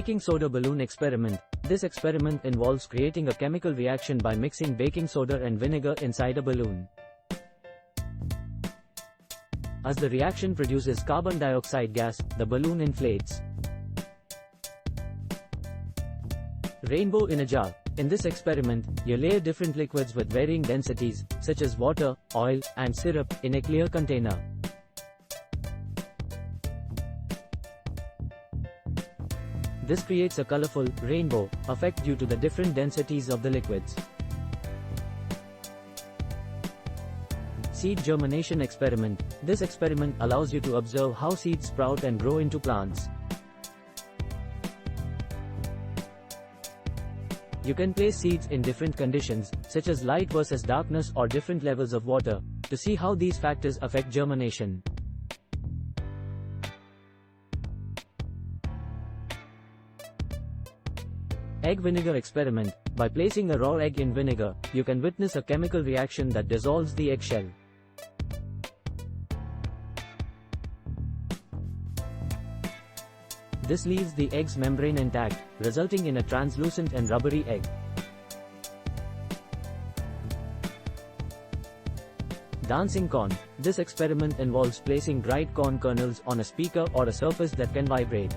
Baking soda balloon experiment. This experiment involves creating a chemical reaction by mixing baking soda and vinegar inside a balloon. As the reaction produces carbon dioxide gas, the balloon inflates. Rainbow in a jar. In this experiment, you layer different liquids with varying densities, such as water, oil, and syrup, in a clear container. This creates a colorful, rainbow effect due to the different densities of the liquids. Seed germination experiment. This experiment allows you to observe how seeds sprout and grow into plants. You can place seeds in different conditions, such as light versus darkness or different levels of water, to see how these factors affect germination. Egg vinegar experiment. By placing a raw egg in vinegar, you can witness a chemical reaction that dissolves the eggshell. This leaves the egg's membrane intact, resulting in a translucent and rubbery egg. Dancing corn. This experiment involves placing dried corn kernels on a speaker or a surface that can vibrate.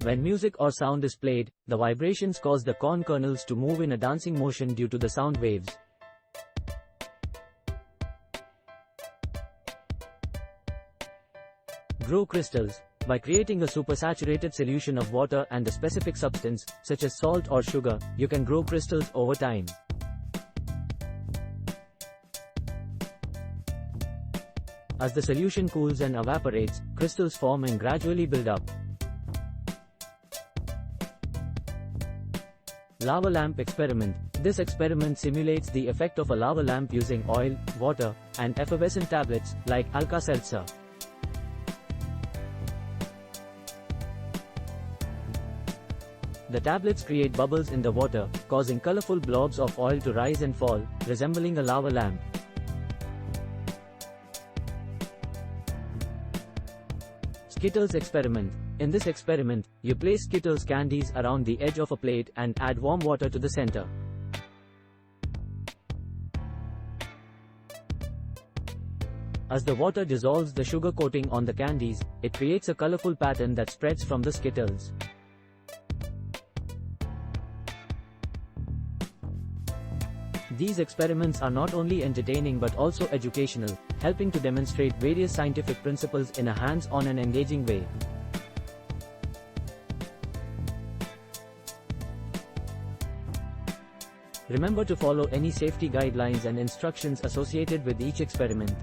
When music or sound is played, the vibrations cause the corn kernels to move in a dancing motion due to the sound waves. Grow crystals. By creating a supersaturated solution of water and a specific substance, such as salt or sugar, you can grow crystals over time. As the solution cools and evaporates, crystals form and gradually build up. Lava lamp experiment. This experiment simulates the effect of a lava lamp using oil, water, and effervescent tablets, like Alka-Seltzer. The tablets create bubbles in the water, causing colorful blobs of oil to rise and fall, resembling a lava lamp. Skittles experiment. In this experiment, you place Skittles candies around the edge of a plate and add warm water to the center. As the water dissolves the sugar coating on the candies, it creates a colorful pattern that spreads from the Skittles. These experiments are not only entertaining but also educational, helping to demonstrate various scientific principles in a hands-on and engaging way. Remember to follow any safety guidelines and instructions associated with each experiment.